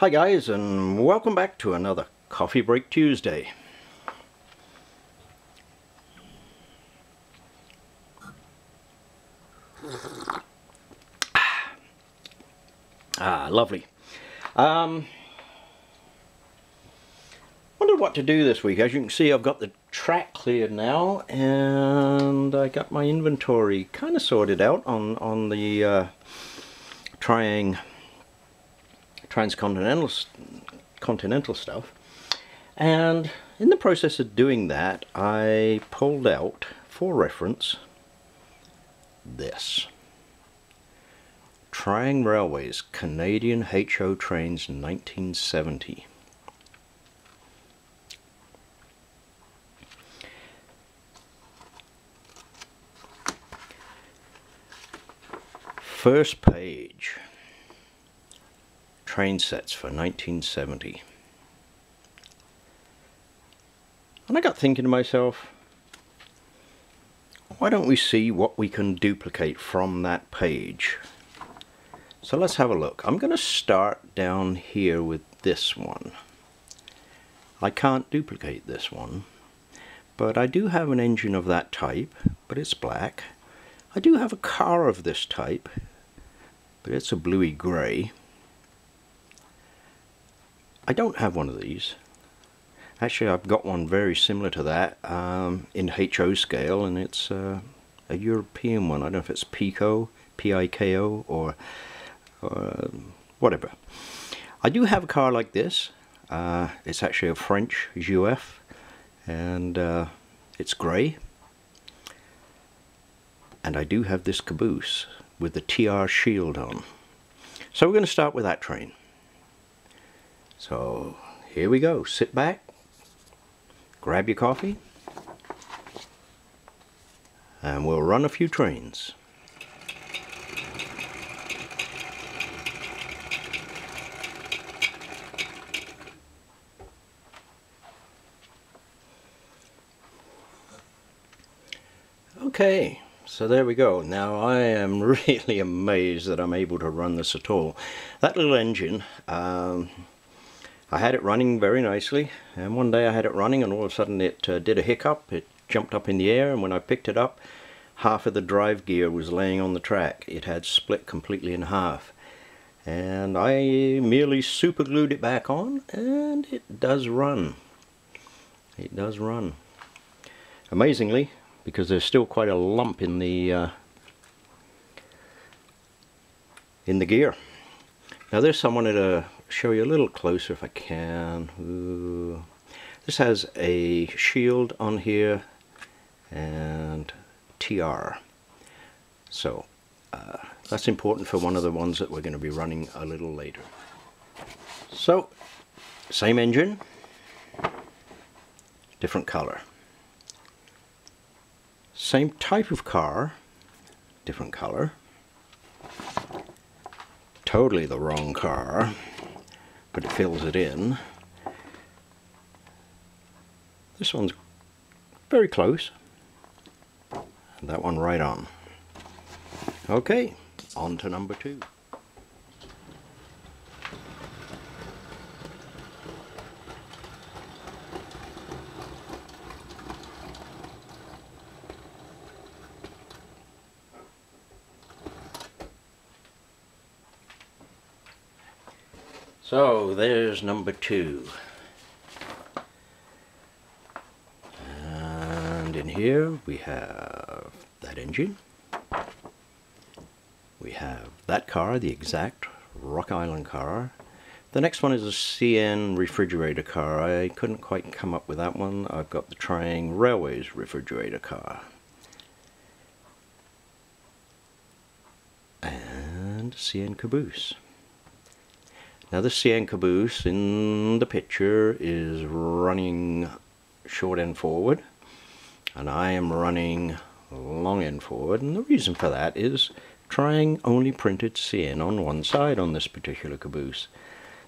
Hi guys, and welcome back to another Coffee Break Tuesday. Lovely. Wondered what to do this week. As you can see, I've got the track cleared now, and I got my inventory kind of sorted out on the transcontinental stuff. And in the process of doing that, I pulled out, for reference, this. Triang Railways, Canadian HO trains 1970. First page. Train sets for 1970. And I got thinking to myself, why don't we see what we can duplicate from that page? So let's have a look. I'm going to start down here with this one. I can't duplicate this one, but I do have an engine of that type, but it's black. I do have a car of this type, but it's a bluey grey. I don't have one of these. Actually, I've got one very similar to that in HO scale, and it's a European one. I don't know if it's Pico, P-I-K-O, or whatever. I do have a car like this. It's actually a French GF, and it's grey. And I do have this caboose with the TR shield on. So we're going to start with that train. So here we go. Sit back, grab your coffee, and we'll run a few trains. Okay, so there we go. Now I am really amazed that I'm able to run this at all. That little engine, I had it running very nicely, and one day I had it running and all of a sudden it did a hiccup. It jumped up in the air, and when I picked it up, half of the drive gear was laying on the track. It had split completely in half, and I merely super glued it back on, and it does run. It does run. Amazingly, because there's still quite a lump in the gear. Now there's someone to show you a little closer if I can. Ooh. This has a shield on here and TR. So that's important for one of the ones that we're going to be running a little later. So same engine, different color. Same type of car, different color. Totally the wrong car, but it fills it in. This one's very close, and that one right on. Okay, on to number 2. So there's number 2. And in here we have that engine. We have that car, the exact Rock Island car. The next one is a CN refrigerator car. I couldn't quite come up with that one. I've got the Triang Railways refrigerator car. And CN caboose. Now this CN caboose in the picture is running short end forward, and I am running long end forward, and the reason for that is Triang only printed CN on one side on this particular caboose.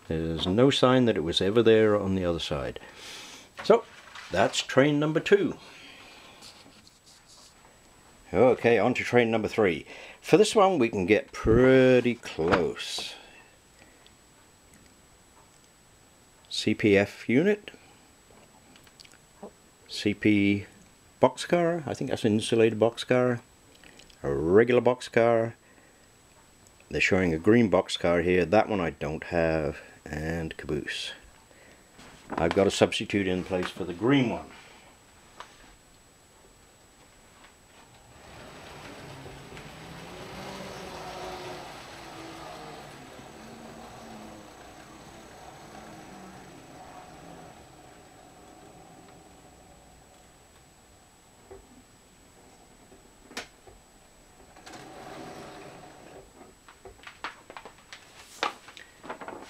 There's no sign that it was ever there on the other side. So that's train number 2. Okay, on to train number 3. For this one we can get pretty close. CPF unit, CP boxcar, I think that's an insulated boxcar, a regular boxcar. They're showing a green boxcar here, that one I don't have, and caboose. I've got a substitute in place for the green one.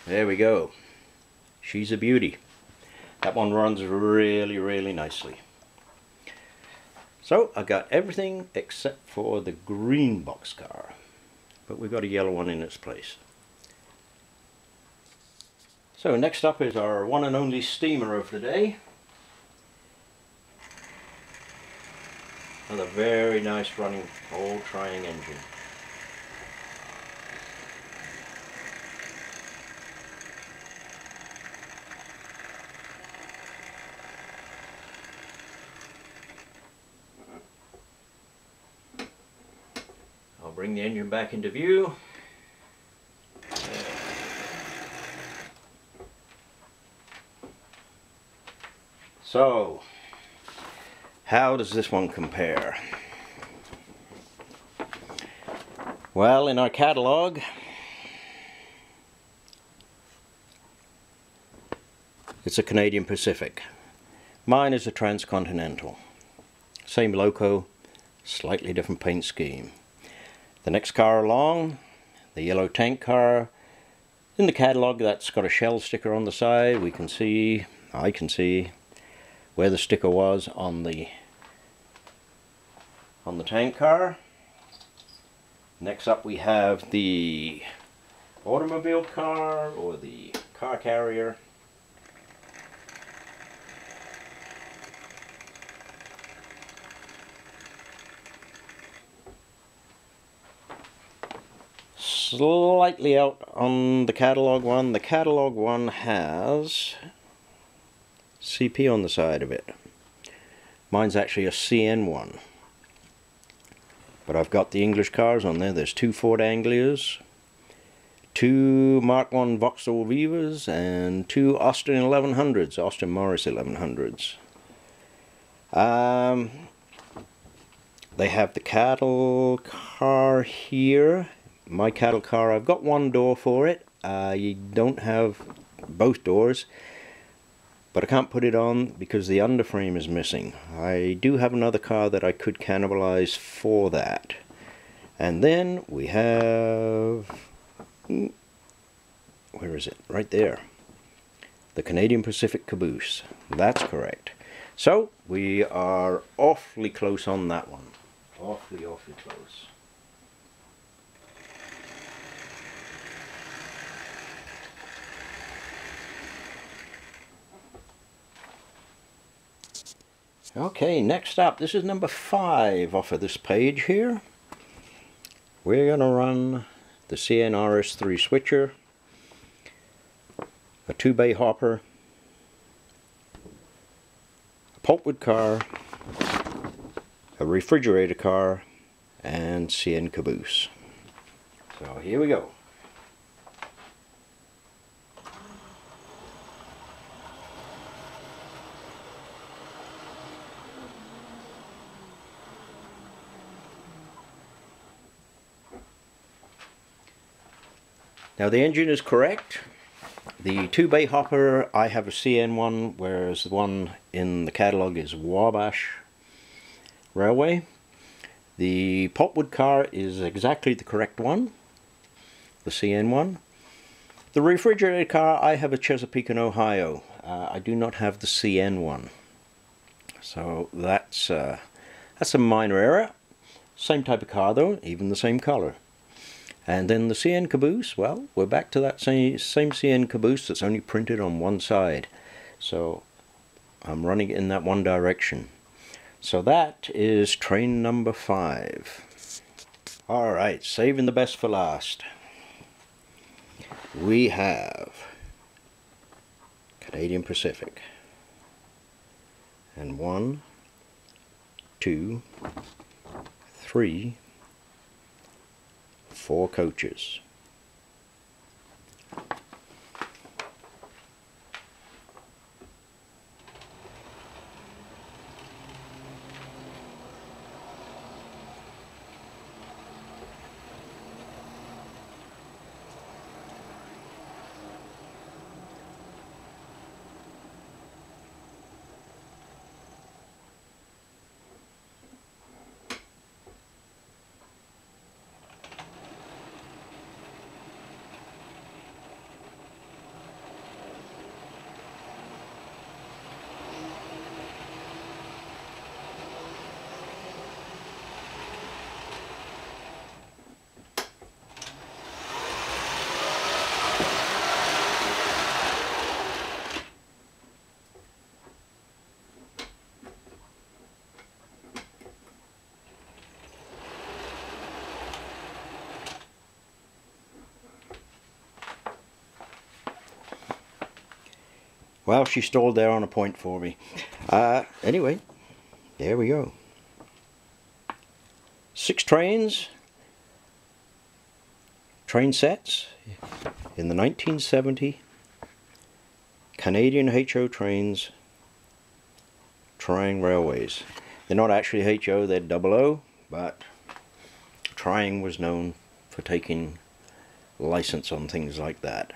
There we go. She's a beauty. That one runs really nicely. So I got everything except for the green boxcar, but we've got a yellow one in its place. So next up is our one and only steamer of the day. Another very nice running old Triang engine. I'll bring the engine back into view. So, how does this one compare? Well, in our catalog, it's a Canadian Pacific. Mine is a Transcontinental. Same loco, slightly different paint scheme. The next car along, the yellow tank car. In the catalog, that's got a Shell sticker on the side. We can see, I can see, where the sticker was on the tank car. Next up we have the automobile car, or the car carrier. Slightly out on the catalog one. The catalog one has CP on the side of it. Mine's actually a CN one. But I've got the English cars on there. There's 2 Ford Anglias, 2 Mark I Vauxhall Vivas, and 2 Austin 1100s, Austin Morris 1100s. They have the cattle car here. My cattle car, I've got one door for it. You don't have both doors, but I can't put it on because the underframe is missing. I do have another car that I could cannibalize for that. And then we have, where is it? Right there. The Canadian Pacific caboose. That's correct. So we are awfully close on that one. Awfully close. Okay, next up, this is number 5 off of this page here. We're going to run the CN RS3 switcher, a 2-bay hopper, a pulpwood car, a refrigerator car, and CN caboose. So here we go. Now the engine is correct. The 2-bay hopper, I have a CN one, whereas the one in the catalogue is Wabash Railway. The pulpwood car is exactly the correct one, the CN one. The refrigerator car, I have a Chesapeake in Ohio. I do not have the CN one. So that's a minor error. Same type of car though, even the same color. And then the CN caboose, well, we're back to that same CN caboose that's only printed on one side. So I'm running it in that one direction. So that is train number 5. Alright, saving the best for last. We have Canadian Pacific. And 1, 2, 3, 4 coaches. Well, she stalled there on a point for me. Anyway, there we go. 6 train sets in the 1970 Canadian HO trains trying railways. They're not actually HO, they're 00, but Trying was known for taking license on things like that.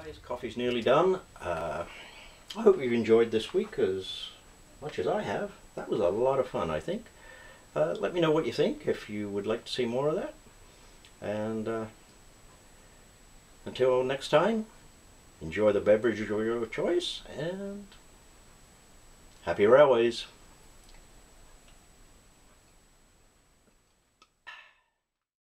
Guys, coffee's nearly done. I hope you've enjoyed this week as much as I have. That was a lot of fun, I think. Let me know what you think, if you would like to see more of that. And until next time, enjoy the beverage of your choice, and happy railways.